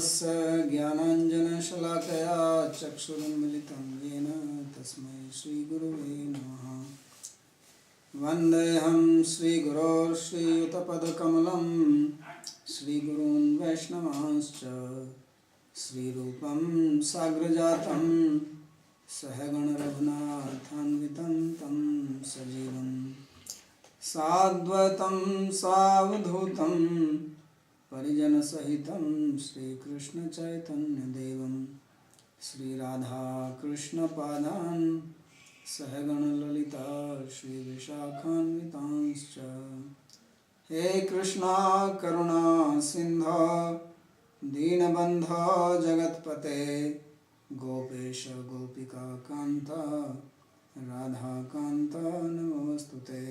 तस्य ज्ञानाञ्जनशलाकया चक्षुरुन्मिलितं येन तस्मै श्रीगुरुवे नमः। वन्देऽहं श्रीगुरोर्श्रीयुतपदकमलं श्रीगुरून् वैष्णवांश्च श्रीरूपं साग्रजातं सहगणरघुनाथान्वितं तं सजीवं साद्वैतं सावधूतं परिजनसहितं श्रीकृष्णचैतन्यदेवं श्रीराधाकृष्णपादान् सहगणललिता श्रीविशाखान्वितांश्च। हे कृष्णा करुणा सिन्धो दीनबन्धो जगत्पते गोपेश गोपिकान्त राधाकान्त नमोऽस्तुते।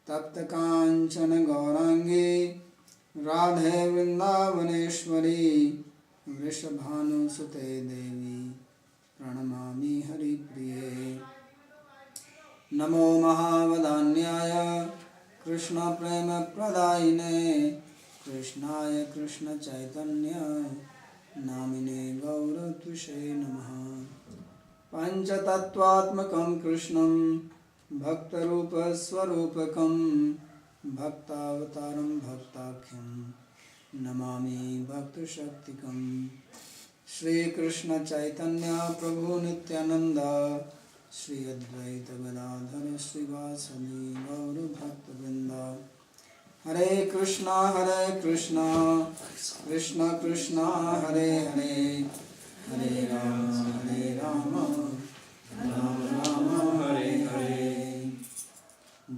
तप्तकाञ्चन गौराङ्गी राधे वृन्दावनेश्वरी वृषभानुसुते देवी प्रणमामि हरिप्रिये। नमो महावदान्याय कृष्णप्रेमप्रदायिने कृष्णाय कृष्णचैतन्य नामिने गौरत्विषे नमः। पञ्चतत्त्वात्मकं कृष्णं भक्तरूपस्वरूपकं भक्तावतारं भक्ताख्यं नमामि भक्तशक्तिकं। श्रीकृष्ण चैतन्य प्रभु नित्यानंद श्री अद्वैत गदाधर श्रीवासदि गौर भक्तवृंद। हरे कृष्णा कृष्ण कृष्ण हरे हरे हरे राम राम राम हरे हरे।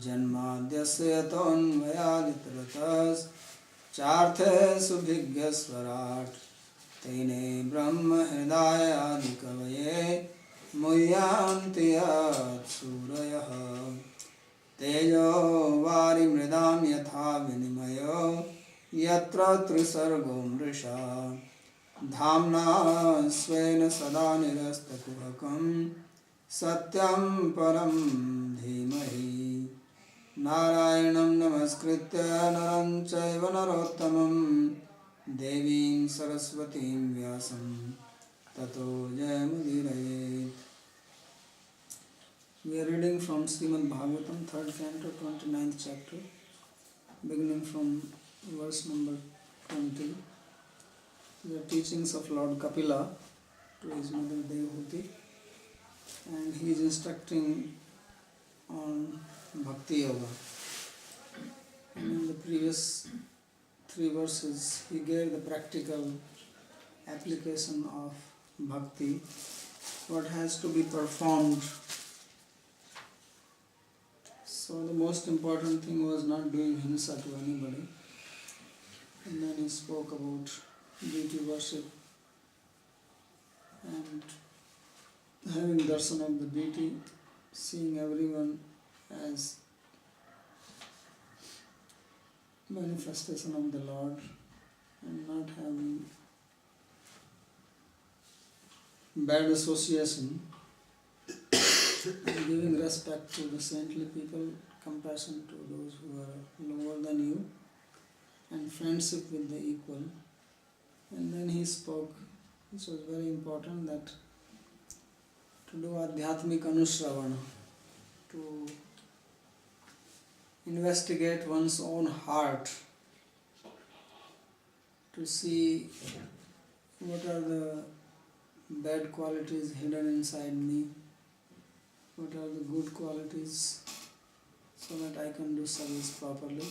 जन्माद्यस्य यतोऽन्वयादितरतश्चार्थेषु तेने ब्रह्म हृदय आदिकवये मुह्यन्ति यत्सूरयः। तेजो वारिमृदां यथा विनिमयो यत्र त्रिसर्गो मृषा धाम्ना स्वेन सदा निरस्तकुहकं सत्यं परं धीमहि। नारायणं नमस्कृत्य नरं चैव नरोत्तमं देवीं सरस्वतीं व्यासं ततो जयमुदीरयेत्। We are reading from Srimad Bhagavatam, 3rd Canto, 29th chapter, beginning from verse number 20. The teachings of Lord Kapila to his mother Devahuti, and he is instructing on Bhakti Yoga. And in the previous 3 verses, he gave the practical application of Bhakti, what has to be performed. So the most important thing was not doing hinsa to anybody. And then he spoke about deity worship and having darshan of the deity, seeing everyone as manifestation of the Lord and not having bad association, and giving respect to the saintly people, compassion to those who are lower than you, and friendship with the equal. And then he spoke, which was very important, that to do adhyatmik anusravana, to investigate one's own heart, to see what are the bad qualities hidden inside me, what are the good qualities, so that I can do service properly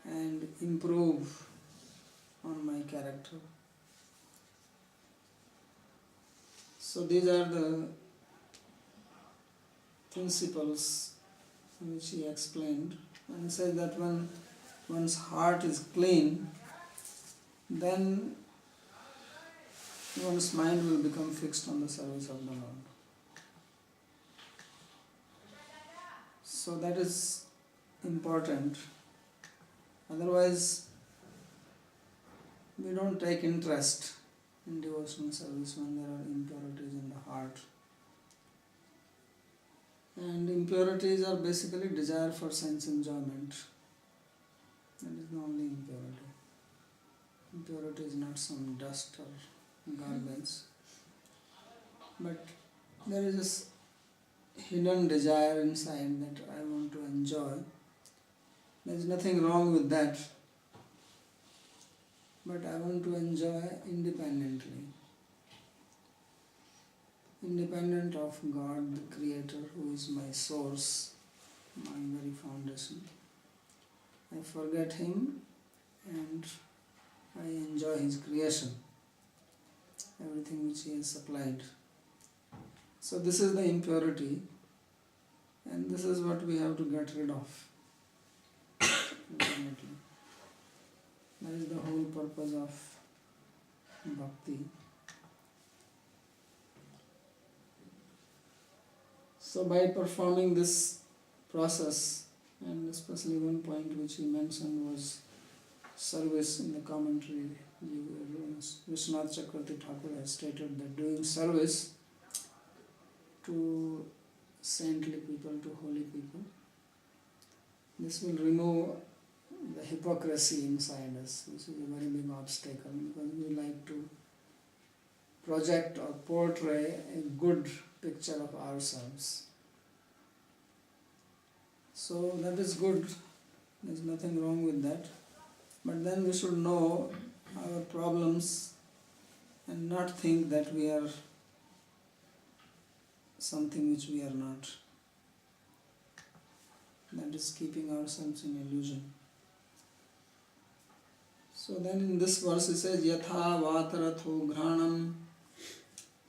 and improve on my character. So these are the principles which he explained, and he said that when one's heart is clean, then one's mind will become fixed on the service of the Lord. So that is important. Otherwise, we don't take interest in devotional service when there are impurities in the heart. And impurities are basically desire for sense enjoyment. That is the only impurity. Impurity is not some dust or garbage, but there is this hidden desire inside that I want to enjoy. There is nothing wrong with that, but I want to enjoy independently. Independent of God, the Creator, who is my source, my very foundation. I forget Him and I enjoy His creation, everything which He has supplied. So this is the impurity, and this is what we have to get rid of. Ultimately. That is the whole purpose of Bhakti. So by performing this process, and especially one point which he mentioned was service in the commentary, Vishwanath Chakravarti Thakur has stated that doing service to saintly people, to holy people, this will remove the hypocrisy inside us, which is a very big obstacle, because we like to project or portray a good picture of ourselves. So that is good, there is nothing wrong with that, but then we should know our problems and not think that we are something which we are not. That is keeping ourselves in illusion. So then in this verse it says, Yatha vataratho ghranam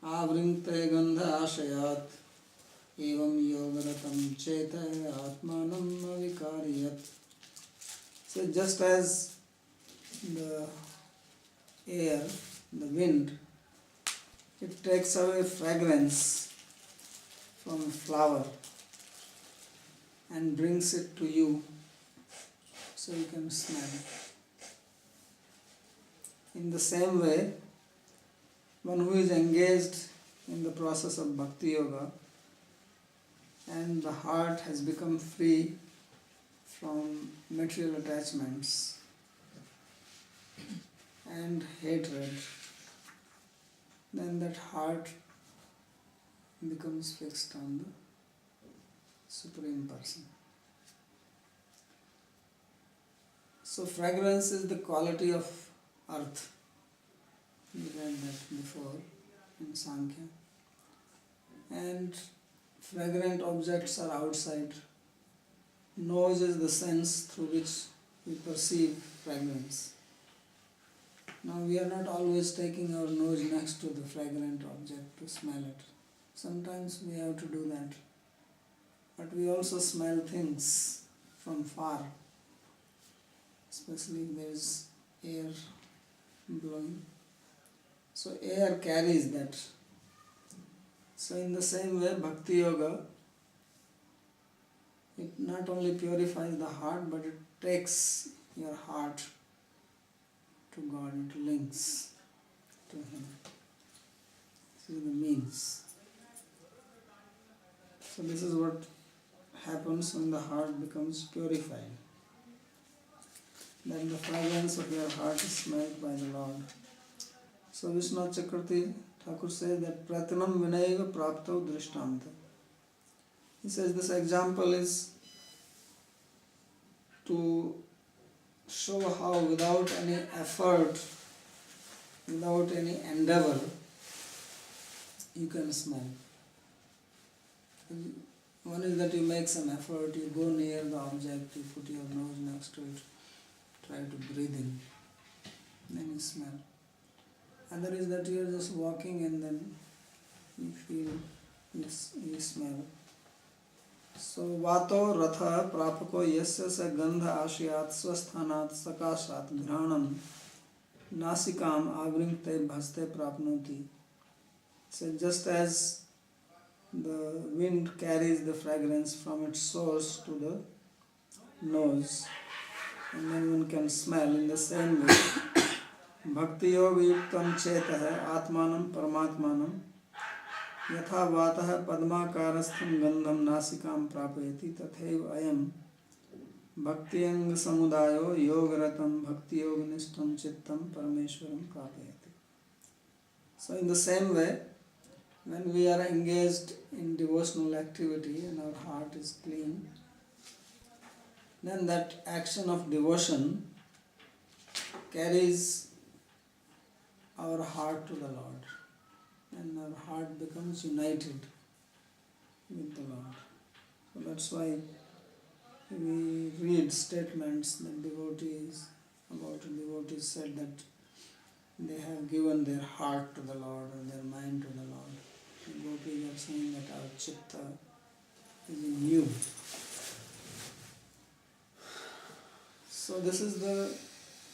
avrinkte gandha ashayat evam yogaratam cheta atmanam avikariyat. So just as the air, the wind, it takes away fragrance from a flower and brings it to you so you can smell. In the same way, one who is engaged in the process of Bhakti Yoga and the heart has become free from material attachments and hatred, then that heart becomes fixed on the Supreme Person. So fragrance is the quality of earth. We read that before in Sankhya. And fragrant objects are outside. Nose is the sense through which we perceive fragrance. Now we are not always taking our nose next to the fragrant object to smell it. Sometimes we have to do that. But we also smell things from far. Especially if there is air blowing. So air carries that. So in the same way, Bhakti Yoga, it not only purifies the heart, but it takes your heart to God, it links to Him. This is the means. So this is what happens when the heart becomes purified. Then the fragrance of your heart is smelled by the Lord. So Vishwanath Chakravarti Thakur says that Pratanam Vinayava Praptau Drishtanta. He says this example is to show how without any effort, without any endeavor, you can smell. One is that you make some effort, you go near the object, you put your nose next to it, try to breathe in, then you smell. Other is that you are just walking and then you feel, you smell. So vato ratha prapako yasya sa gandha ashiyat swasthanat sakashat ghranam nasikam avrinkte bhaste prapnoti. So just as the wind carries the fragrance from its source to the nose and then one can smell, in the same way Bhakti Yoga Yuktam Chetah Atmanam Paramatmanam Yatha Vatah Padmakarastham Gandham Nasikam Prapayati Tatheva Ayam Bhakti Anga Samudayo Yogaratam Bhakti Yoganishtam Chittam Parameshwaram Prapayati. So in the same way, when we are engaged in devotional activity and our heart is clean, then that action of devotion carries our heart to the Lord, and our heart becomes united with the Lord. So that's why we read statements that devotees said that they have given their heart to the Lord and their mind to the Lord. The devotees are saying that our chitta is in you. So this is the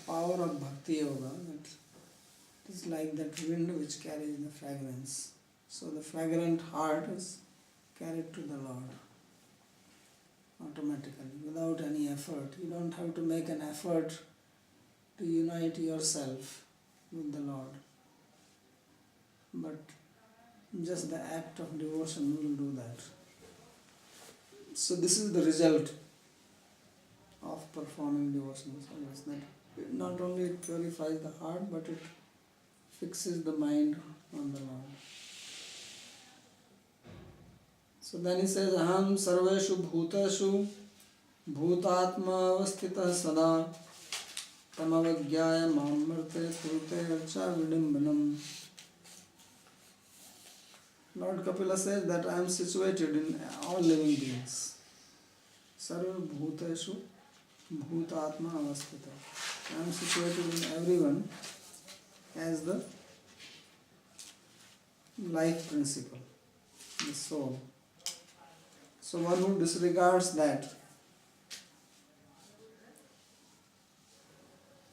power of Bhakti Yoga, that it is like that wind which carries the fragrance. So the fragrant heart is carried to the Lord automatically, without any effort. You don't have to make an effort to unite yourself with the Lord, but just the act of devotion will do that. So this is the result of performing devotional service, that it not only it purifies the heart, but it fixes the mind on the Lord. So then he says, Aham sarveshu bhutashu bhutatma avastitah sada tamavagyaya mamarte trute archa vidimbanam. Lord Kapila says that I am situated in all living beings. Sarva bhuteshu bhutatma avastitah. I am situated in everyone as the life principle, the soul. So one who disregards that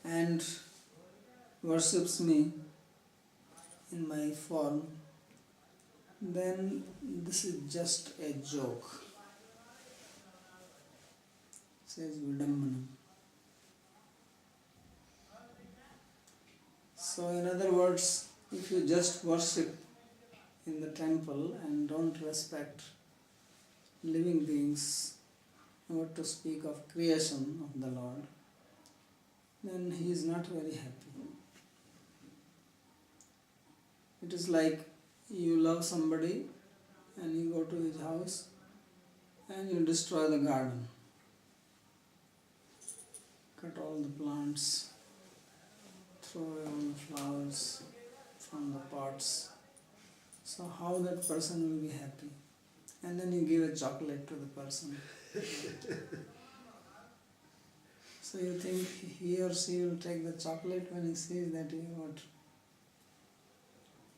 and worships me in my form, then this is just a joke, says Vidambanam. So in other words, if you just worship in the temple and don't respect living beings, not to speak of creation of the Lord, then he is not very happy. It is like you love somebody and you go to his house and you destroy the garden, cut all the plants, throw away all the flowers from the pots. So how that person will be happy? And then you give a chocolate to the person. So you think he or she will take the chocolate when he sees that what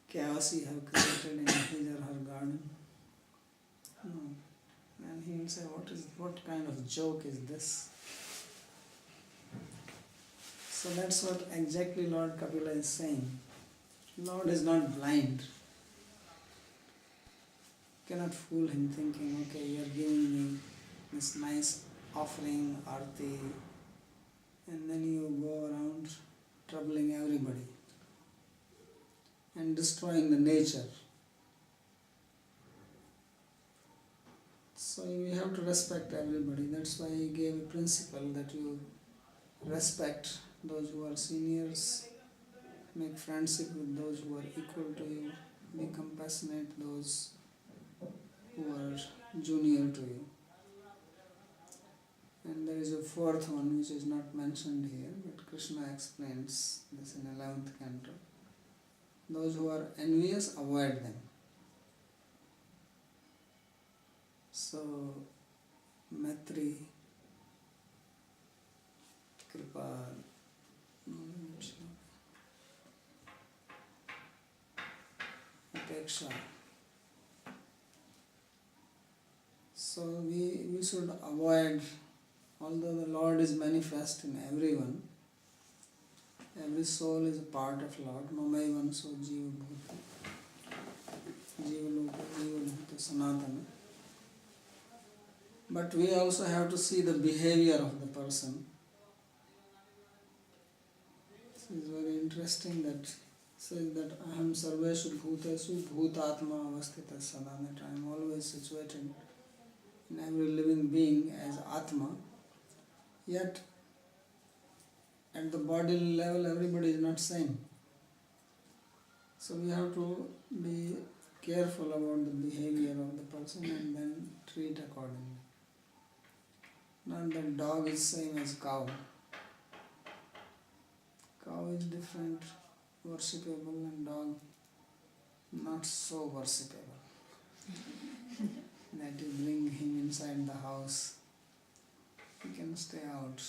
chaos you have created in his or her garden? No. And he will say, what kind of joke is this? So that's what exactly Lord Kapila is saying. Lord is not blind. You cannot fool him thinking, okay, you are giving me this nice offering, arti, and then you go around troubling everybody and destroying the nature. So we have to respect everybody. That's why he gave a principle that you respect those who are seniors, make friendship with those who are equal to you, be compassionate those who are junior to you. And there is a fourth one which is not mentioned here, but Krishna explains this in 11th Canto. Those who are envious, avoid them. So, Maitri, Kripa, Apeksha. So we should avoid, although the Lord is manifest in everyone, every soul is a part of Lord. Mamaivan so Jiva Bhuta, Jiva Loka, Jiva Bhuta, Sanatana. But we also have to see the behavior of the person. It is very interesting that says that Aham Sarveshu Bhutesu Bhutatma Avastita Sada, that I am always situated in every living being as Atma, Yet at the body level everybody is not same. So we have to be careful about the behavior of the person and then treat accordingly. Not that dog is same as cow. Cow is different, worshipable, and dog not so worshipable. That you bring him inside the house, he can stay out,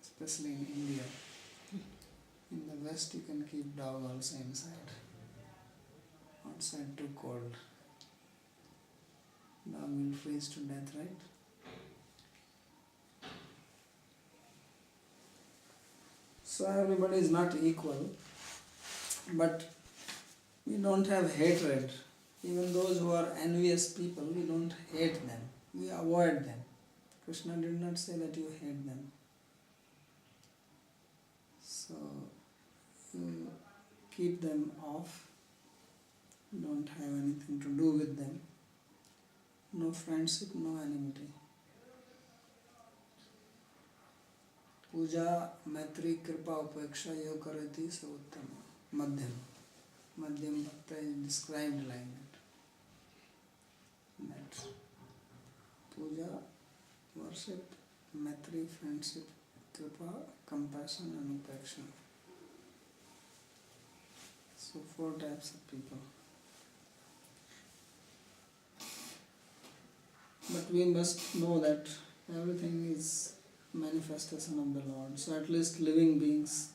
especially in India. In the West you can keep dog also inside. Outside too cold. Dog will freeze to death, right? So everybody is not equal, but we don't have hatred. Even those who are envious people, we don't hate them. We avoid them. Krishna did not say that you hate them. So you keep them off. Don't have anything to do with them. No friendship, no enmity. Puja, Maitri, Kripa, Upeksha, yo karati sa uttama. Madhyam. Madhyam Bhakta is described like that. Puja, worship, Maitri, friendship, Kripa, compassion and Upeksha. So 4 types of people. But we must know that everything is manifestation of the Lord. So at least living beings.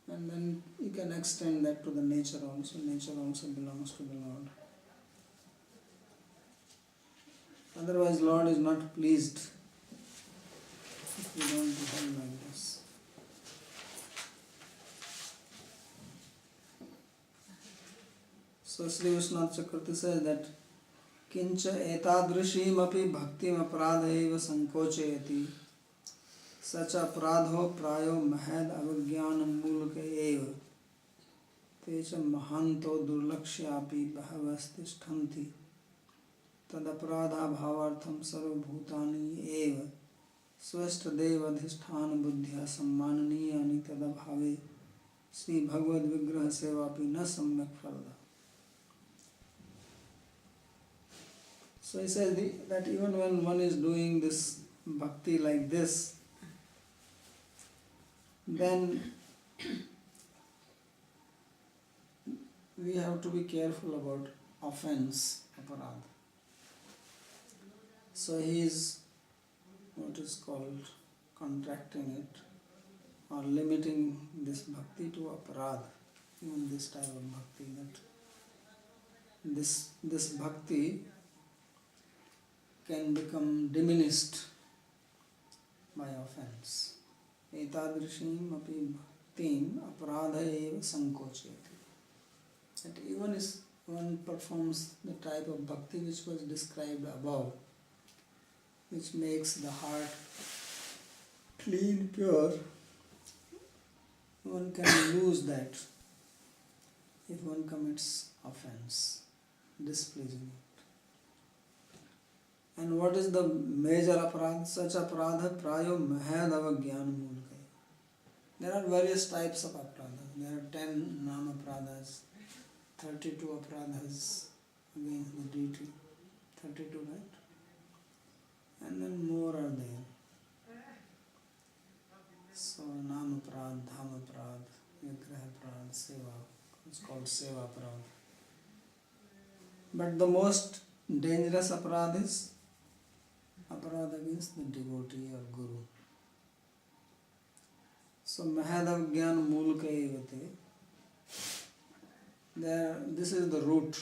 And then you can extend that to the nature also. Nature also belongs to the Lord. Otherwise Lord is not pleased if we don't behave like this. So Sri Vishnu Chakravarti says that Kincha etadrishim api bhaktim aparadhaiva sankochayati sacha aparadho prayo mahad avagyanam mulke eva techa mahanto durlakshyapi bhavastishtanti tadaparadha bhavartham sarvabhutani eva swashtadeva adhisthana buddhya sammananiyani tadabhave Sri Bhagavad Vigraha Sevapi na samyak phalada. So he says that even when one is doing this bhakti like this, then we have to be careful about offense, aparadha. So he is what is called contracting it or limiting this bhakti to aparadha, even this type of bhakti, that this bhakti can become diminished by offense. Etadrishim api bhaktim aparadha eva sankochayati. That even if one performs the type of bhakti which was described above, which makes the heart clean, pure, one can lose that if one commits offense, displeasing. And what is the major aparadha? Such aparadha prayo mahad avagyan mulke. There are various types of aparadha. There are 10 nama aparadhas, 32 aparadhas against the deity. 32, right? And then more are there. So nama aparadha, dhama aparadha, vigraha aparadha, seva. It's called seva aparadha. But the most dangerous aparadha is aparadha against the devotee or guru. So mahadavagyan mulka evate. This is the root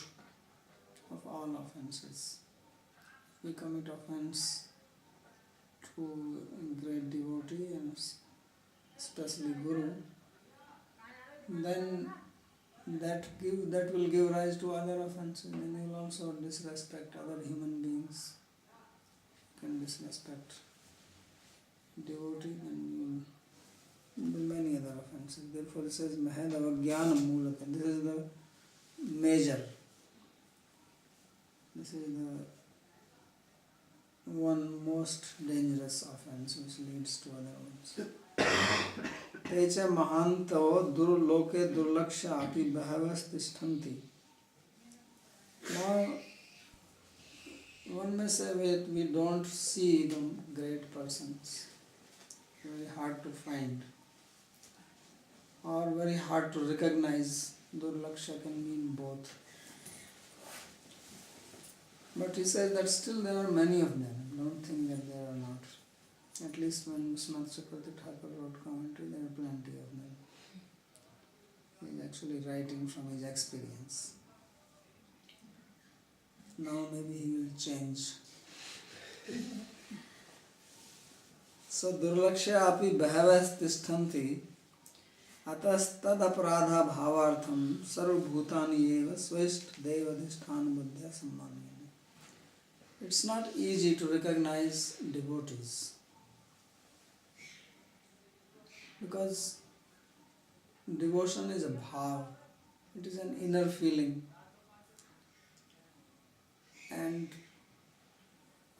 of all offenses. We commit offense to great devotee and especially guru, then that will give rise to other offenses. Then you will also disrespect other human beings. You can disrespect devotee, then you will do many other offenses. Therefore it says mahadavagyan mulaka. This is the major. This is the one most dangerous offense which leads to other ones. Techa mahanto durloke durlaksha api bhavas tishtanti. Now, one may say that we don't see the great persons, very hard to find, or very hard to recognize. Durlaksha can mean both. But he says that still there are many of them. Don't think that there are not. At least when Srimad Chakravarti Thakur wrote commentary, there are plenty of them. He is actually writing from his experience. Now maybe he will change. So Durlaksha api bhavas tishtanti atastad aparadha bhavartham sarvabhutani eva swest devadhisthana buddhya sammanayana. It's not easy to recognize devotees because devotion is a bhav, it is an inner feeling, and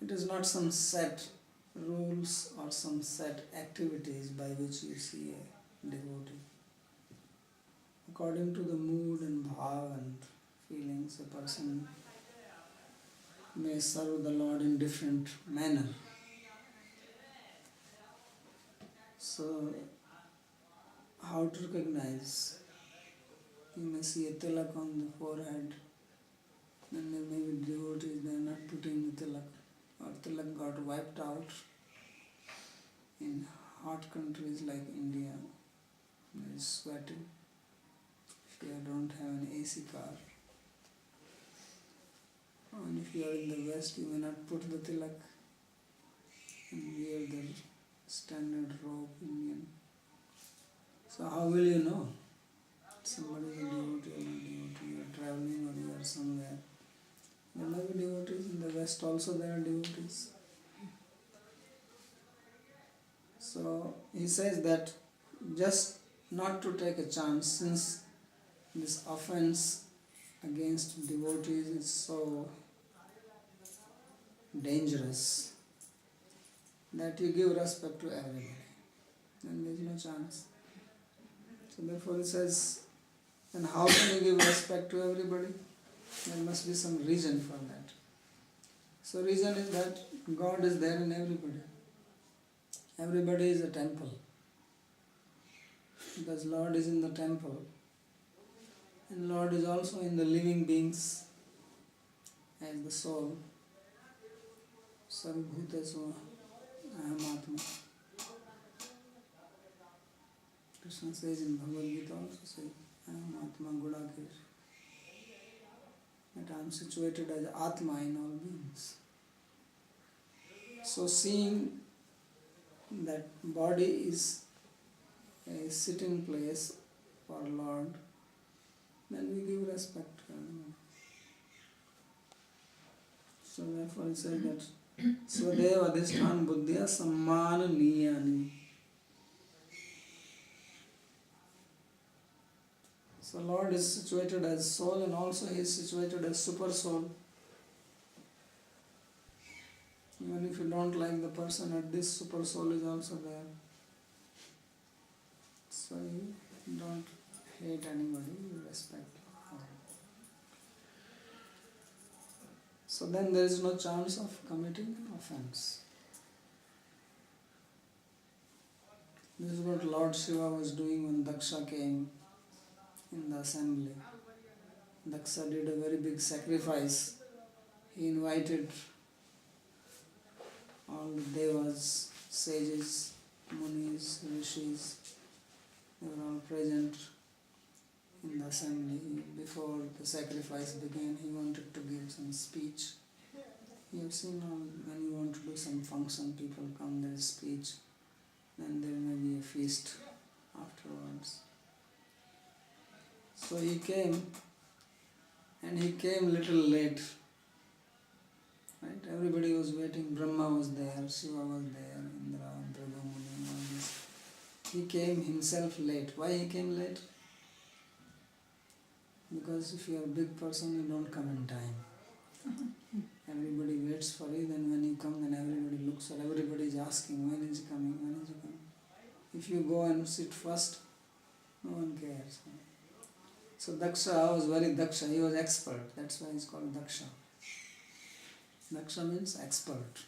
it is not some set rules or some set activities by which you see a devotee. According to the mood and bhav and feelings, a person may serve the Lord in different manner. So, how to recognize? You may see a tilak on the forehead, then there may be devotees, they are not putting the tilak, or tilak got wiped out. In hot countries like India, there is sweating. If you don't have an AC car, and if you are in the West, you may not put the tilak and wear the standard robe Indian. So how will you know somebody is a devotee or not devotee? You are traveling or you are somewhere. There may be devotees in the West also, there are devotees. So he says that just not to take a chance, since this offense against devotees is so dangerous, that you give respect to everybody, then there is no chance. So therefore he says, then how can you give respect to everybody? There must be some reason for that. So reason is that God is there in everybody. Everybody is a temple. Because Lord is in the temple, and Lord is also in the living beings as the soul. Sarvabhutesu aham atma. Krishna says in Bhagavad Gita also says, aham atma gudakesh. That I am situated as Atma in all beings. So seeing that body is a sitting place for Lord, then we give respect to him. So therefore it says that Swadeva Adhisthan Buddhya Sammana Niyani. So Lord is situated as soul, and also he is situated as super soul. Even if you don't like the person, at this super soul is also there. So you don't hate anybody, you respect. So then there is no chance of committing an offense. This is what Lord Shiva was doing when Daksha came in the assembly. Daksha did a very big sacrifice. He invited all the devas, sages, munis, rishis. They were all present in the assembly. Before the sacrifice began, he wanted to give some speech. You have seen when you want to do some function, people come, there is speech, then there may be a feast afterwards. So he came, and he came little late. Right? Everybody was waiting. Brahma was there, Shiva was there, Indra, Bhrigu Muni, all this. He came himself late. Why he came late? Because if you are a big person, you don't come in time. everybody waits for you, then when you come, then everybody looks or everybody is asking, when is he coming, when is he coming. If you go and sit first, no one cares. So Daksha was very Daksha, he was expert, that's why he's called Daksha. Daksha means expert.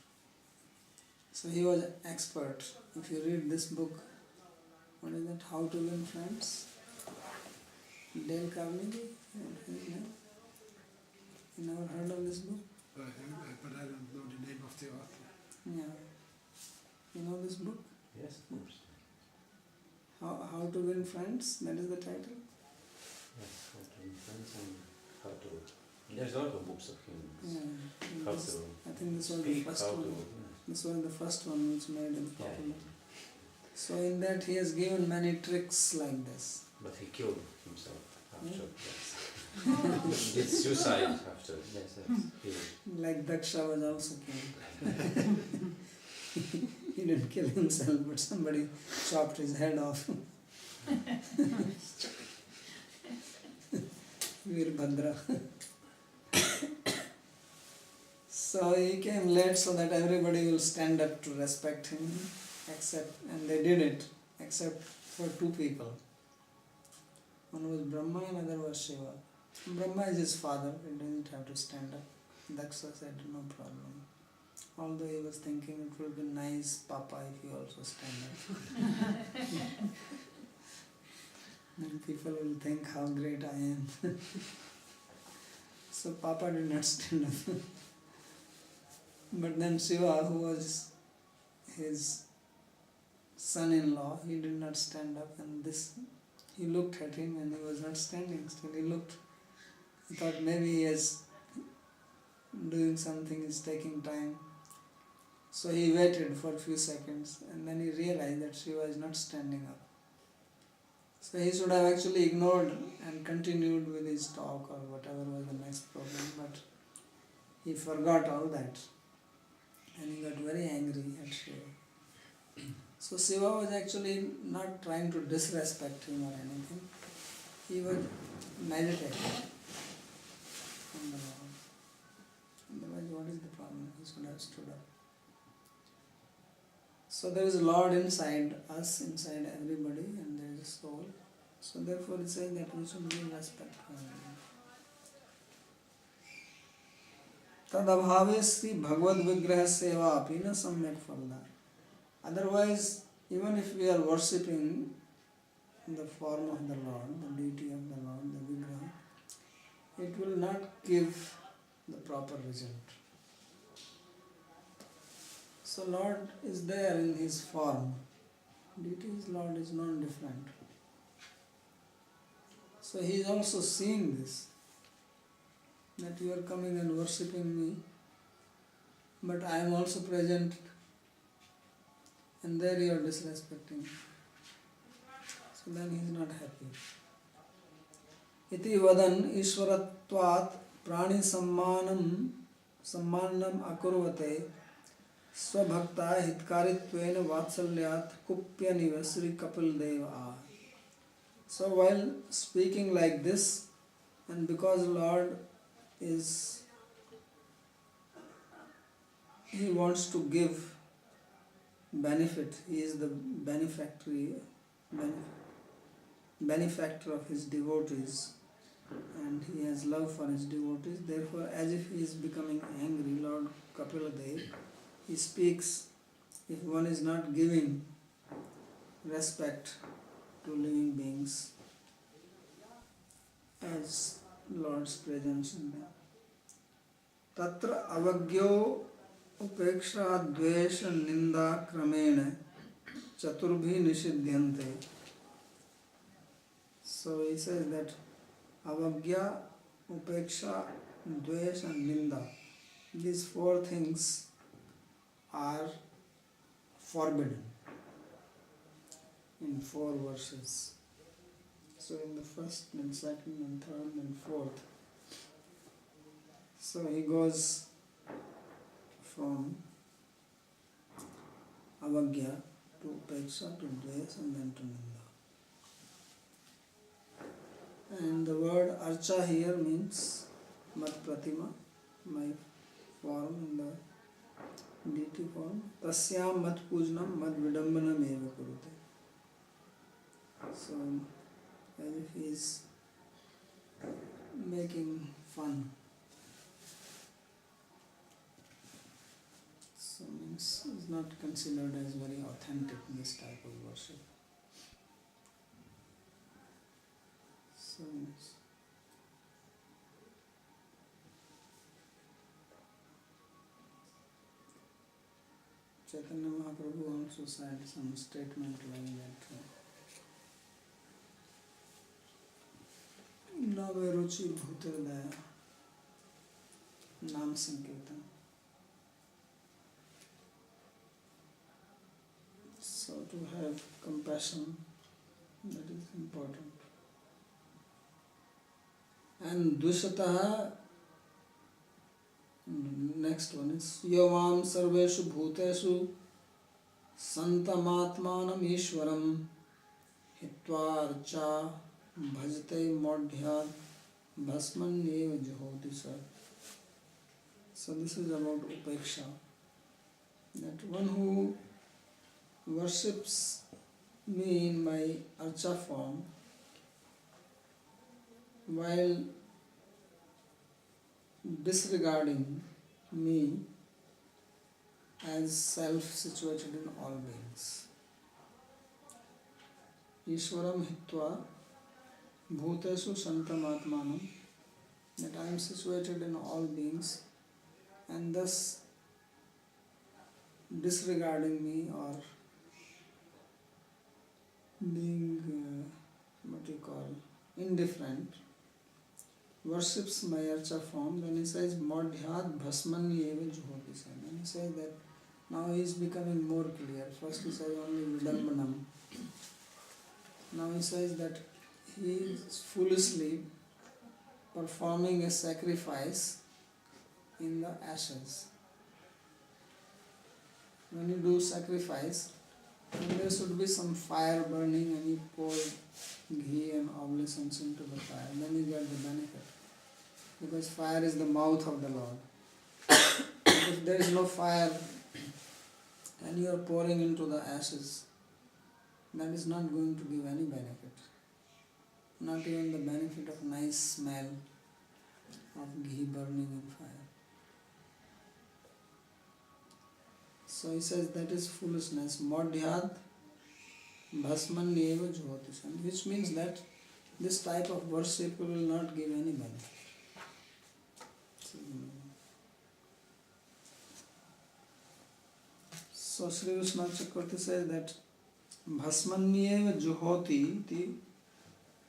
So he was expert. If you read this book, what is that, How to Win Friends? Dale Carnegie? You never heard of this book? But I don't know the name of the author. Yeah. You know this book? Yes, of course. How to Win Friends? That is the title? Yes, how to win friends and how to... There's a lot of books of him. Yeah. How This, to I think this was speak, the first how one. to... This was the first one which made him Yeah. popular. So in that he has given many tricks like this. But he killed himself after. Yeah. Yes. He did suicide after. Yes, he... Like Daksha was also killed. He didn't kill himself, but somebody chopped his head off. Veerbhadra. So he came late so that everybody will stand up to respect him, and they did it, except for two people. One was Brahma and another was Shiva. Brahma is his father, he didn't have to stand up. Daksha said no problem. Although he was thinking it would be nice, Papa, if you also stand up. Then people will think how great I am. So Papa did not stand up. But then Shiva, who was his son-in-law, he did not stand up, and he looked at him and he was not standing still. He looked, he thought maybe he is doing something, is taking time. So he waited for a few seconds and then he realized that Shiva is not standing up. So he should have actually ignored and continued with his talk or whatever was the next program, but he forgot all that and he got very angry at Shiva. So Shiva was actually not trying to disrespect him or anything. He was meditating on the Lord. Otherwise, what is the problem? He should have stood up. So there is a Lord inside us, inside everybody, and there is a soul. So therefore it says that we should give respect to him. Tadabhave Sri Bhagavad Vigraha Seva Apina Samyak Falda. Otherwise, even if we are worshipping the form of the Lord, the deity of the Lord, the Vigraha, it will not give the proper result. So Lord is there in his form. Deity's Lord is non-different. So he is also seeing this, that you are coming and worshipping me, but I am also present, and there you are disrespecting. So then he is not happy. Iti vadan ishwaratvat prani sammanam akurvate swabhakta hitkarittvena vatsalyat kupyaniva Sri Kapil Deva. So while speaking like this, and because Lord he wants to give benefit, he is the benefactor of his devotees, and he has love for his devotees. Therefore, as if he is becoming angry, Lord Kapila Dev, he speaks, if one is not giving respect to living beings as Lord's presence in them. Tatra avagyo upeksha dvesha ninda kramena chaturbhi nishidhyante. So he says that avagya, upeksha, dvesha and ninda, these four things are forbidden in 4 verses. So in the first and second and third and fourth. So he goes from avagya to upeksha to dvesha and then to ninda. And the word archa here means mat pratima, my form, in the deity form. Tasyam mat pujanam mad vidambanam eva kurute. So, as if he is making fun. So means is not considered as very authentic, this type of worship. So means Chaitanya Mahaprabhu also said some statement like that. Nave ruchi bhuterdaya Nam Sankirtan. So to have compassion, that is important. And Dushataha, next one is Yavam Sarveshu Bhuteshu Santamatmanam Ishwaram Hitva Archa Bhajate Modhyad Bhasmanyeva Juhotisa. So this is about Upeksha. That one who worships me in my Archa form while disregarding me as self-situated in all beings. Ishwaram hitva bhuteshu santamatmanam, that I am situated in all beings and thus disregarding me or being indifferent, worships my archa form, then he says Madhyad Bhasmanyeva Juhoti. Then he says that now he is becoming more clear. First he says only Vidambanam. Now he says that he is foolishly performing a sacrifice in the ashes. When you do sacrifice, then there should be some fire burning and you pour ghee and oblations into the fire, then you get the benefit. Because fire is the mouth of the Lord. If there is no fire and you are pouring into the ashes, that is not going to give any benefit. Not even the benefit of nice smell of ghee burning in fire. So he says that is foolishness. Madhyad Bhasmanyeva Jyotishan, which means that this type of worship will not give any benefit. So Sri Vishnu Chakravarti says that Bhasmanyeva Juhoti ti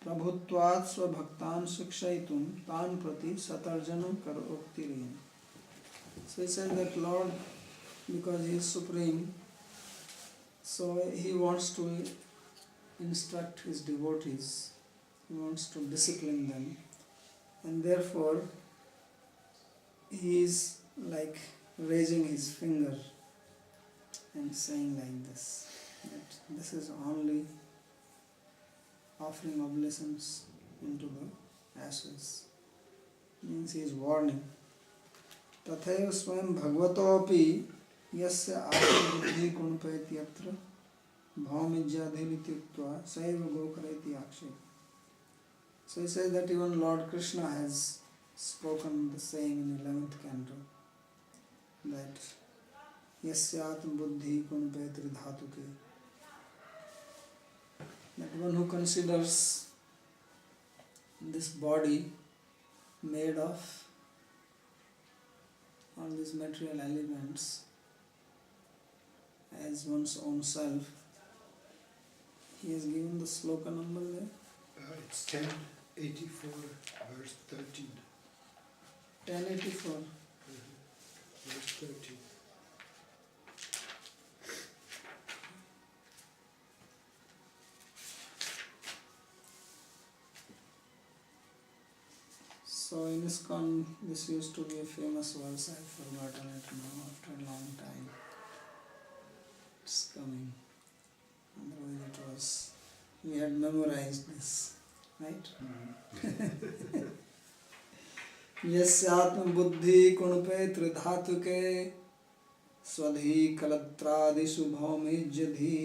Prabhutvat Svabhaktan Shikshaitum Tan Prati Satarjanam Karoktiriyam. So he says that Lord, because he is supreme, so he wants to instruct his devotees, he wants to discipline them, and therefore he is like raising his finger and saying like this, that this is only offering oblations into the ashes. Means he is warning. Tathaiva swayam bhagavatopi yasya atma-buddhi gunpayati atra bhaumijyadhilityuktva saiva gokareti akshaya. So he says that even Lord Krishna has spoken the same in 11th canto, that yasya atma-buddhi gunpayati dhatuke, that one who considers this body made of all these material elements as one's own self. He has given the sloka number there. It's 1084, verse 13. 1084. Verse 13. So in ISKCON, this used to be a famous verse. I've forgotten it now after a long time. It's coming. Otherwise it was, we had memorized this, right? यस्यात्म बुद्धि कुणपे त्रिधातुके स्वधि कलत्रादिषु भौमिज्यधि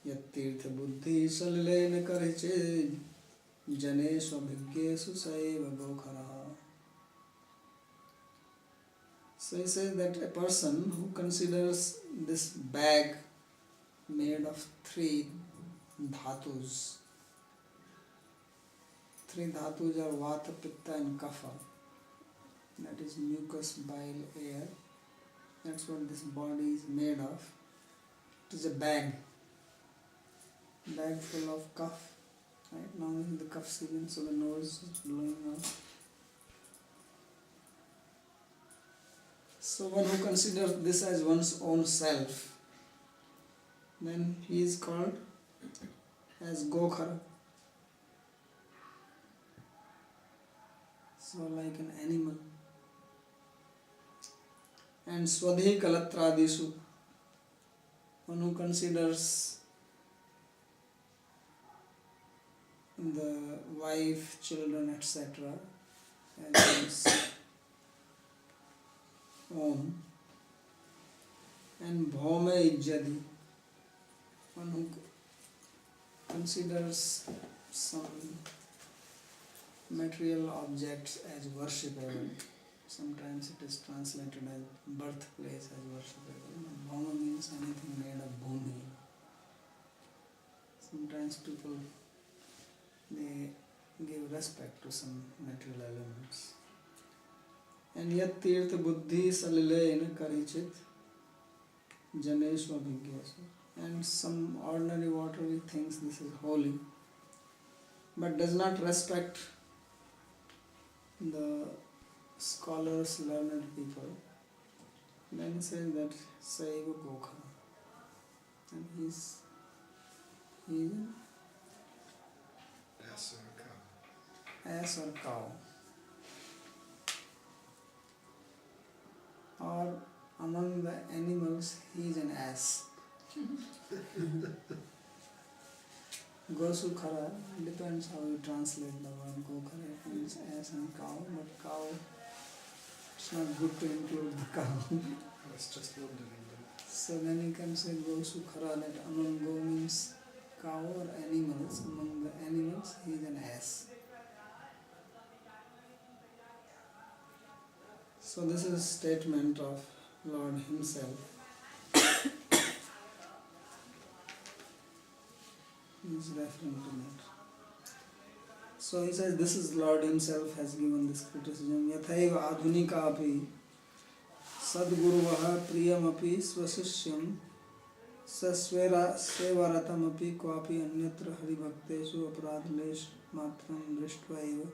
यत्तीर्थ बुद्धि सलिलेन करिचे जनेषु अभिज्ञेषु सैव गोखरः. So he says that a person who considers this bag made of three dhatus are vata, pitta and kapha, that is mucus, bile, air, that's what this body is made of. It is a bag full of cough. Right now in the cough season, so the nose is blowing out. So one who considers this as one's own self, then he is called as Gokhara. So like an animal. And Swadhi Kalatradishu, one who considers the wife, children, etc. as his own. And Bhaume Ijjadi, one who considers some material objects as worshipable. Sometimes it is translated as birthplace as worshipable. Bhaume means anything made of bhumi. Sometimes people, they give respect to some material elements. And yet tirtha buddhi salilena karichit janeshu abhigyasu. And some ordinary watery thinks this is holy, but does not respect the scholars, learned people. Then he says that Saiva Gokha. And he is Dasa or cow. ass or cow. Or among the animals, he is an ass. Gosu khara, depends how you translate the word gokhara. It means ass and cow, but cow, it's not good to include the cow. I was just wondering that. So then you can say gosu khara, that among go means cow or animals. Among the animals, he is an ass. So this is a statement of Lord himself. He is referring to that. So he says this is Lord himself has given this criticism. Yathaiva adhunika api sadguruvaha priyamapi svasishyam sasvera sevaratam api kwapi anyatra haribhaktesu aparadlesh matram drishtva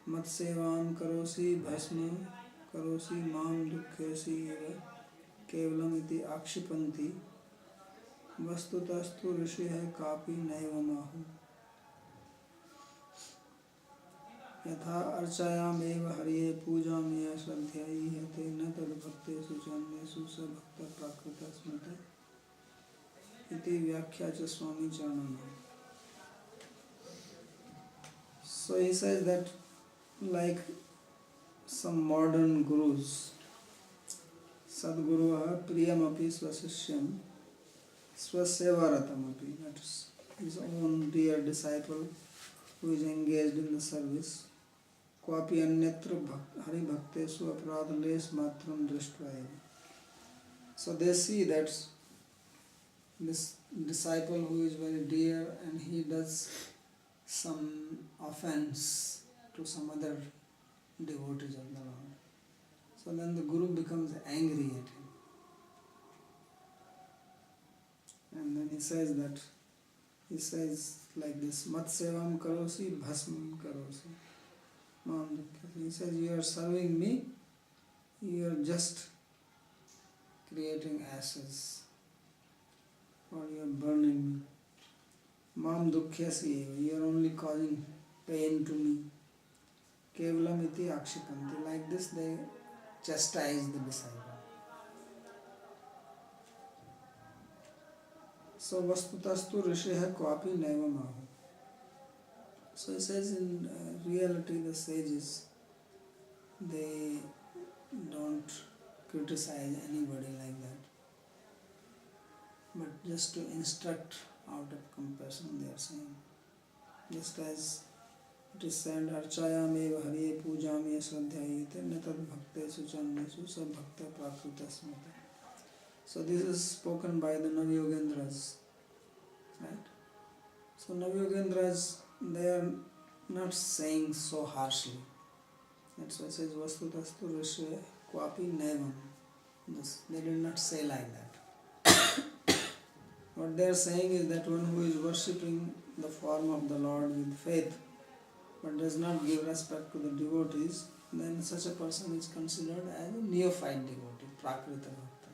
matsevam karosi bhasma karosi mam dukhyasi eva kevalam iti akshipanti वस्तुतस्तु ऋषि है कापि नैव माहु यथा अर्चायामेव हरिये पूजामेय श्रद्धयाई हते न तद्भक्तेषु चान्येषु स भक्त प्राकृत स्मृते इति व्याख्या च स्वामी चरणम. So he says that like some modern gurus, Sadguruha priyamapi svasishyam Swasevaratamappi, that is his own dear disciple who is engaged in the service. Kwapi anyatra hari bhaktesu aparadalesh matram drishtva. So they see that this disciple who is very dear and he does some offense to some other devotees of the Lord. So then the Guru becomes angry at him. And then he says like this, Mat sevam karosi, bhasmam karosi. He says, you are serving me, you are just creating ashes, or you are burning me. Mam dukhyasi, you are only causing pain to me. Kevalam iti akshipanti. Like this they chastise the disciple. So vastutastu rishiha kwapi naiva mahu. So he says in reality the sages, they don't criticize anybody like that, but just to instruct out of compassion they are saying. Just as it is said, Archayameva Hare Pujame Shraddhayate Natad Bhaktesu Channesu Sa Bhakta Prakrita Smrita. So this is spoken by the Navyogendras, right? So Navyogendras, they are not saying so harshly. That's why it says Vastutastu Rishya Kwapi Nevam. They did not say like that. What they are saying is that one who is worshipping the form of the Lord with faith but does not give respect to the devotees, then such a person is considered as a neophyte devotee, Prakrita Bhakta.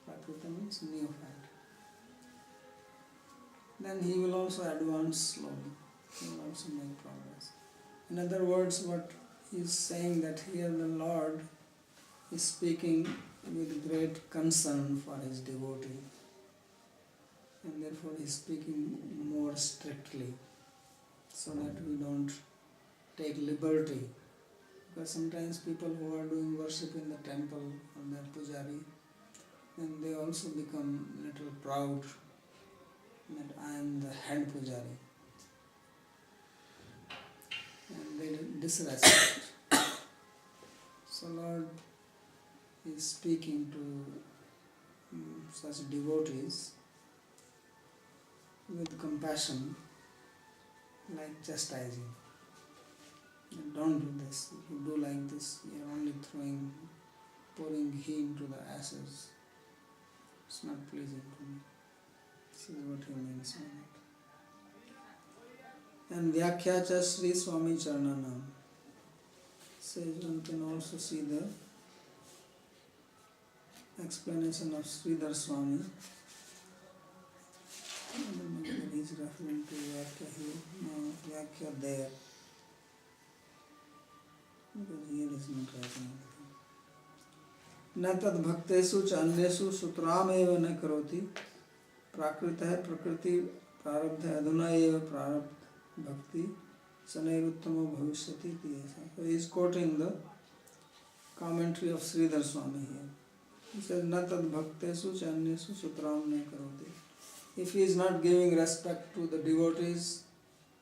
Prakrita means neophyte. Then he will also advance slowly, he will also make progress. In other words, what he is saying that here the Lord is speaking with great concern for his devotee, and therefore he is speaking more strictly, so that we don't take liberty. Because sometimes people who are doing worship in the temple or their pujari, then they also become little proud that I am the head pujari, and they disrespect. So Lord is speaking to such devotees with compassion, like chastising. Don't do this. If you do like this, you are only pouring ghee into the ashes. It's not pleasing to me. This is what he means by it. And Vyakhya cha Sri Swami Charananam says one can also see the explanation of Sridhar Swami. I don't know whether he is referring to Vyakhya here. No, Vyakhya there. Because here is not writing anything. न तद भक्तेषु च अन्येषु सुतरामेव न करोति प्राकृतः प्रकृति प्रारब्ध अधुना एव प्रारब्ध भक्ति सनैरुत्तमो भविष्यति इति ऐसा. So he is quoting the commentary of Sridhar Swami here. He says न तद भक्तेषु च अन्येषु सुतराम न करोति. If he is not giving respect to the devotees,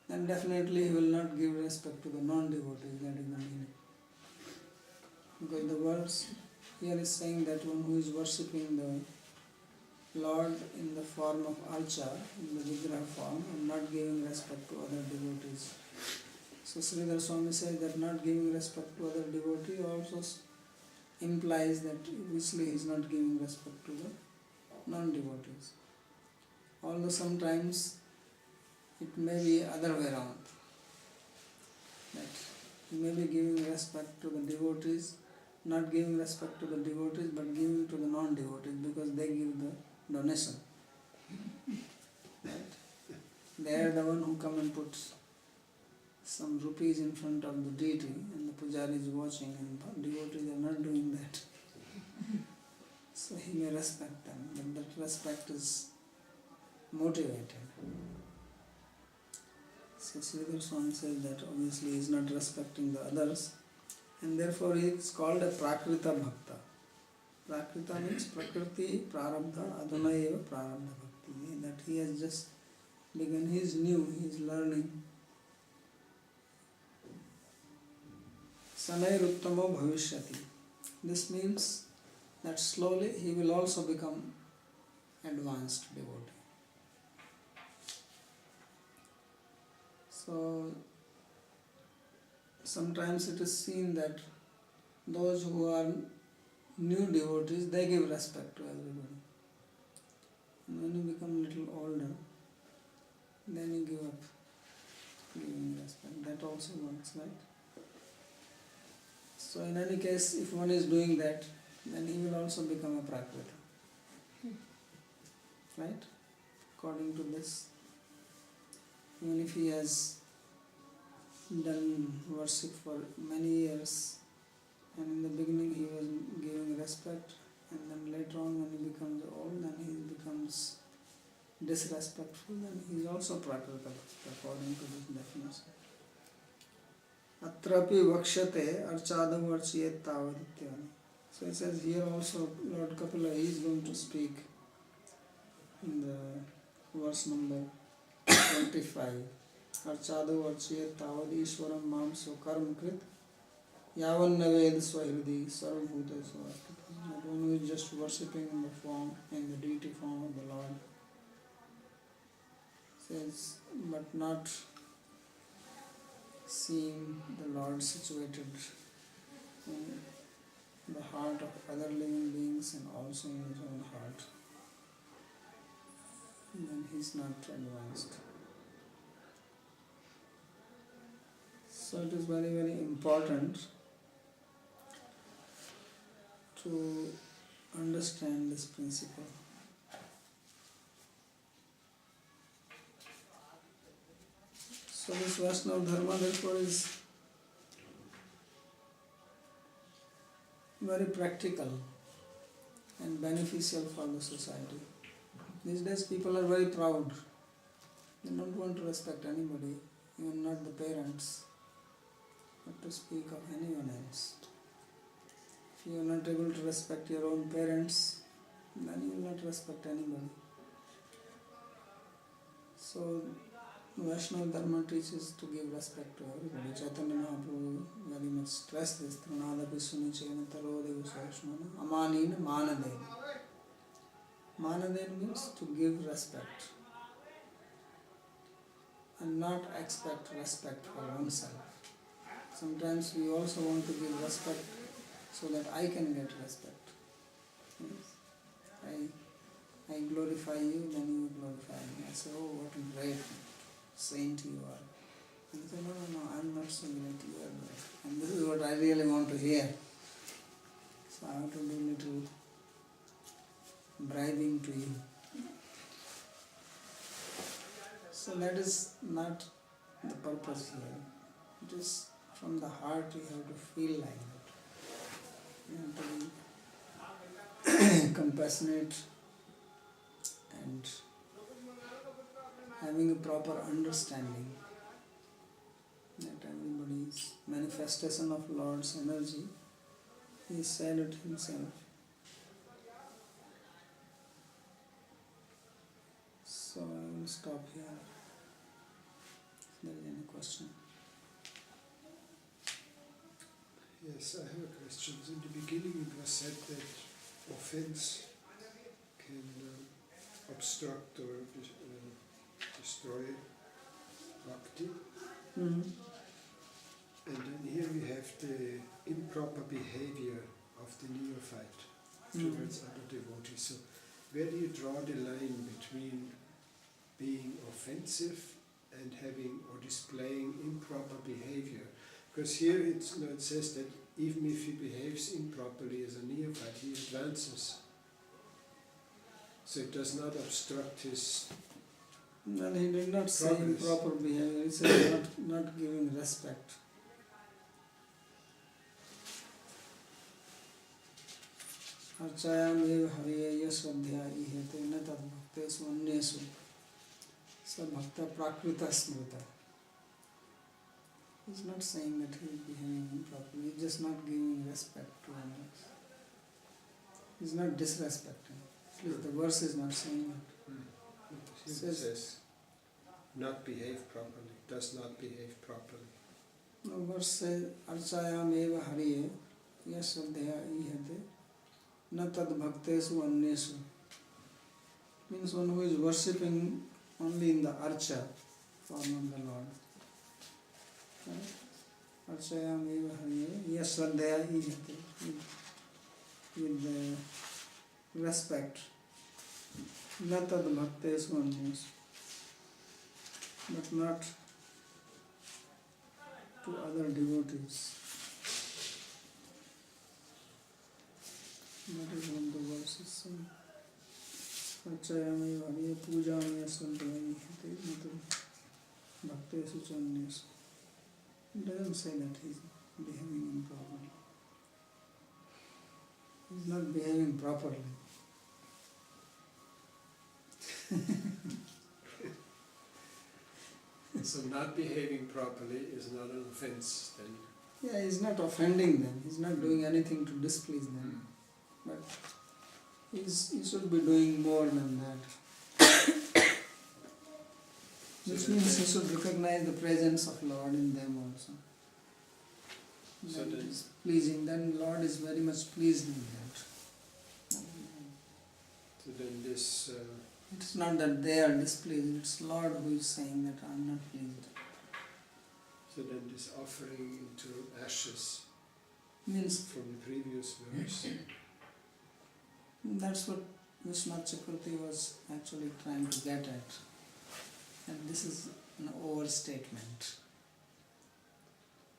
then definitely he will not give respect to the non-devotees. That is the meaning. Because the verse here is saying that one who is worshipping the Lord in the form of Archa, in the Vigraha form, and not giving respect to other devotees. So Sridhar Swami says that not giving respect to other devotee also implies that obviously he is not giving respect to the non-devotees. Although sometimes it may be other way around. That he may be giving respect to the devotees, not giving respect to the devotees, but giving to the non-devotees because they give the donation. Right? They are the one who come and put some rupees in front of the deity, and the pujari is watching, and devotees are not doing that. So he may respect them, but that respect is motivated. So Sridhar Swami says that obviously he is not respecting the others, and therefore he is called a Prakrita Bhakta. Prakrita means Prakriti Prarabdha Adhuna Eva Prarabdha Bhakti. That he has just begun, he is new, he is learning. Sanairuttamo Bhavishyati. This means that slowly he will also become advanced devotee. So sometimes it is seen that those who are new devotees, they give respect to everybody. And when you become a little older, then you give up giving respect. That also works, right? So in any case, if one is doing that, then he will also become a Prakrita. Right? According to this, even if he has done worship for many years, and in the beginning he was giving respect, and then later on when he becomes old, then he becomes disrespectful, then he is also Prakrita according to this definition. Atrapi vakshate archadam varchiyet tavadityani. So it says here also Lord Kapila is going to speak in the verse number 25. Archadu varchiyet tavad ishwaram mam swakarm krit yavan naved swahridi sarvabhutesu arpita. Not one who is just worshipping in the form, in the deity form of the Lord. Says, but not seeing the Lord situated in the heart of other living beings and also in his own heart, then he is not advanced. So it is very, very important to understand this principle. So this Vaishnava Dharma therefore is very practical and beneficial for the society. These days people are very proud. They don't want to respect anybody, even not the parents, not to speak of anyone else. If you are not able to respect your own parents, then you will not respect anybody. So Vaishnava Dharma teaches to give respect to everybody. Chaitanya Mahaprabhu very much stressed this. Trinadapi sunichena tarodeva sarashmana amanina manadena. Manadena means to give respect and not expect respect for oneself. Sometimes we also want to give respect so that I can get respect. Yes. I glorify you, then you glorify me. I say, oh, what a great saint you are. And you say, no, I'm not so great, you are great. And this is what I really want to hear. So I have to do little bribing to you. So that is not the purpose here. It is from the heart you have to feel like that. You have to be compassionate and having a proper understanding that everybody's manifestation of Lord's energy is said it himself. So I will stop here. If there is any question. Yes, I have a question. In the beginning it was said that offense can obstruct or destroy bhakti. Mm-hmm. And then here we have the improper behavior of the neophyte towards other devotees. So where do you draw the line between being offensive and having or displaying improper behavior? Because here it says that even if he behaves improperly as a neophyte, he advances. So it does not obstruct his Well, he did not say progress. improper behavior, he said not giving respect. Archayam eva hariya swadhyaya ihete na tad bhaktesu anyesu sa bhakta prakrita smrita. He's not saying that he is behaving improperly, he's just not giving respect to others. He's not disrespecting. At least the verse is not saying it. It says not behave properly, does not behave properly. The verse says Archayam eva hariya swadhyaya ihete na tad bhaktesu anyesu. Means one who is worshipping only in the archa form of the Lord. Archayam eva hariya swadhyaya ihete. With the respect. Na tad bhaktesu anyesu. But not to other devotees. That is what the verse is saying. Archayami variya pujami asvadhyaya ihete natu bhaktesu chanyesu. It doesn't say that he is behaving improperly. He is not behaving properly. So not behaving properly is not an offense then. Yeah, he's not offending them, he's not doing anything to displease them. But he should be doing more than that. Which means he should recognize the presence of Lord in them also. So That then- is pleasing, then Lord is very much pleased with that. So then this, It's not that they are displeased, it's Lord who is saying that I am not pleased. so then this offering into ashes Means from the previous verse. that's what Vishwanath Chakravarti was actually trying to get at. And this is an overstatement.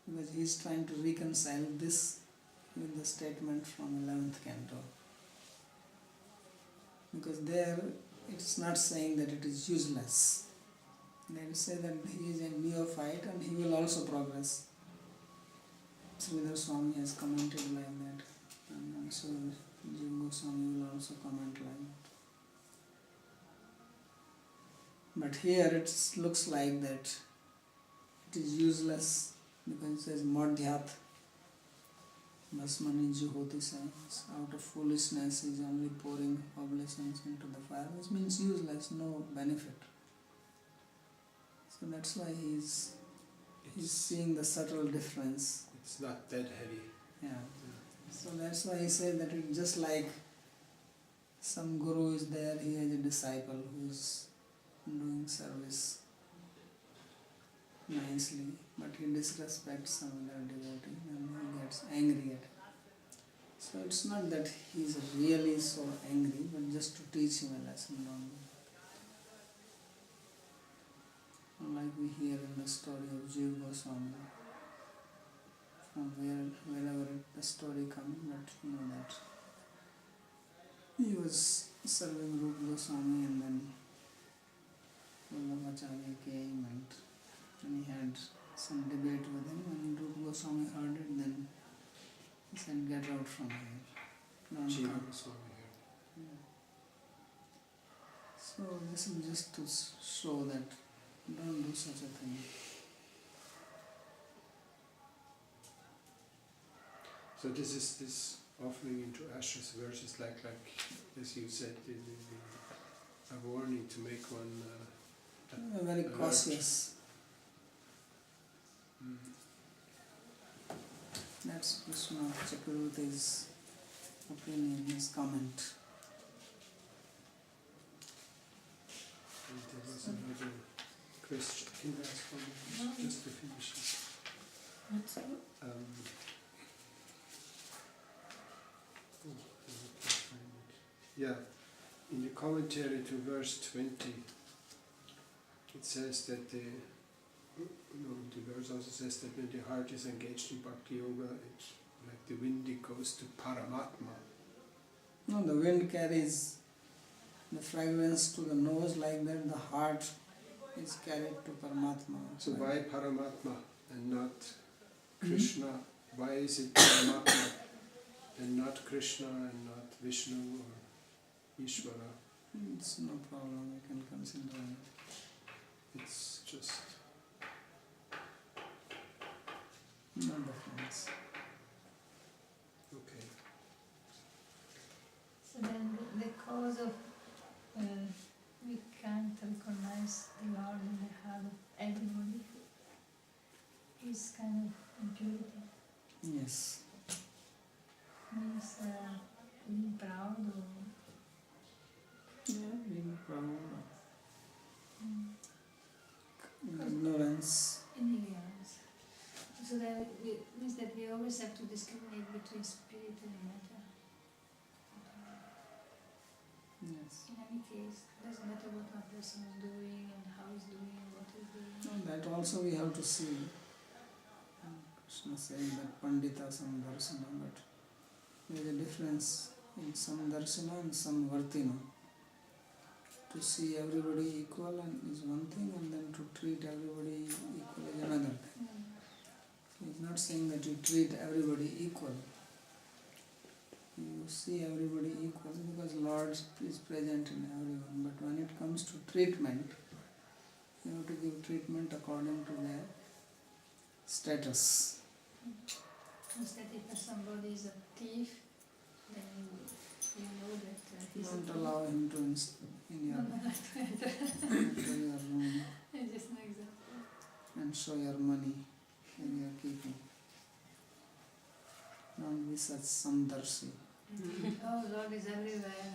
Because he is trying to reconcile this with the statement from 11th Canto. Because there it's not saying that it is useless. They say that he is a neophyte and he will also progress. Sridhar Swami has commented like that, and also Jiva Goswami will also comment like that. But here it looks like that it is useless because it says Madhyat Basmani Juhoti says out of foolishness is only pouring oblations into the fire, which means useless, no benefit. So that's why he's seeing the subtle difference. It's not that heavy. Yeah. So that's why he said that it's just like some guru is there, he has a disciple who is doing service nicely, but he disrespects some other devotee and he gets angry at it. So it's not that he's really so angry, but just to teach him a lesson only. Like we hear in the story of Jiva Goswami, from wherever the story comes, but you know that he was serving Rupa Goswami and then Bhagavatam came and he had some debate with him, and Rupa Goswami heard it, then he said, get out from here. Don't Jiva come. Goswami here. Yeah. So this is just to show that don't do such a thing. So this is this offering into ashes verses like as you said, a warning to make one Very alert. cautious. Mm. That's Vishwanath Chakravarti's opinion, his comment. And there was another question. Can I ask one? Just to finish it. What's that? Oh, I can't find it. Yeah, in the commentary to verse 20, it says that the verse also says that when the heart is engaged in Bhakti Yoga, it's like the wind, it goes to Paramatma. No, the wind carries the fragrance to the nose like that, the heart is carried to Paramatma. So why Paramatma and not Krishna? Why is it Paramatma and not Krishna and not Vishnu or Ishvara? It's no problem, you can consider it. It's just... No difference. okay. So then the cause of we can't recognize the Lord in the heart of everybody is kind of impurity. Yes. Means being proud or Yeah, being proud, mm, ignorance. ignorance. So that means that we always have to discriminate between spirit and matter. Yes. In any case, doesn't matter what one person is doing and how he's doing and what he's doing. No, that also we have to see. Krishna says that Pandita Samdarsana, but there is a difference in Samdarsana and Samvartina. To see everybody equal and is one thing, and then to treat everybody equal is another thing. He is not saying that you treat everybody equal. You see everybody equal because Lord is present in everyone. But when it comes to treatment, You have to give treatment according to their status. Instead, if somebody is a thief, then you know that he's a Don't thief. allow him to in your enter your room I just know exactly. and show your money that you are keeping. Don't be such samdarshi. Oh, Lord is everywhere.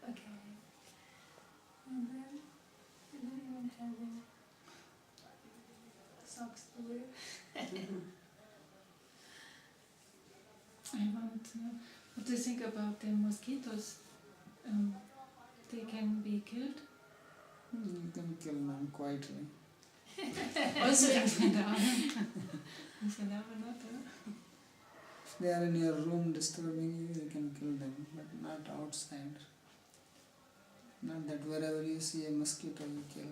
Okay. And then I don't even have socks to wear. I want to know what do you think about the mosquitoes? They can be killed. You can kill them quietly. Also in Vrindavan. You should never know that. If they are in your room disturbing you, you can kill them, but not outside. Not that wherever you see a mosquito, you kill.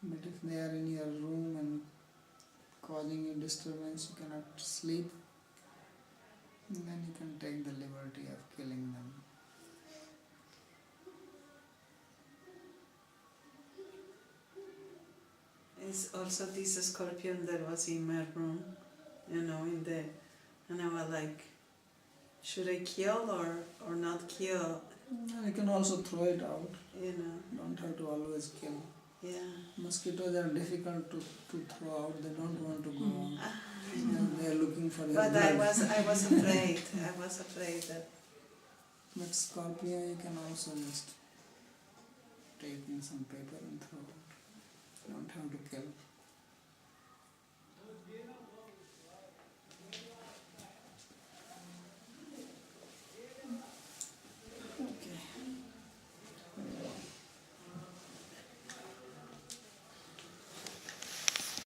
But if they are in your room and causing you disturbance, you cannot sleep, then you can take the liberty of killing them. It's also this scorpion that was in my room, in the, and I was like, should I kill or not kill? You can also throw it out. Don't have to always kill. Yeah. Mosquitoes are difficult to throw out. They don't want to go out. They are looking for your But blood. I was afraid. I was afraid that. But scorpion you can also just take in some paper and throw out. You don't have to kill.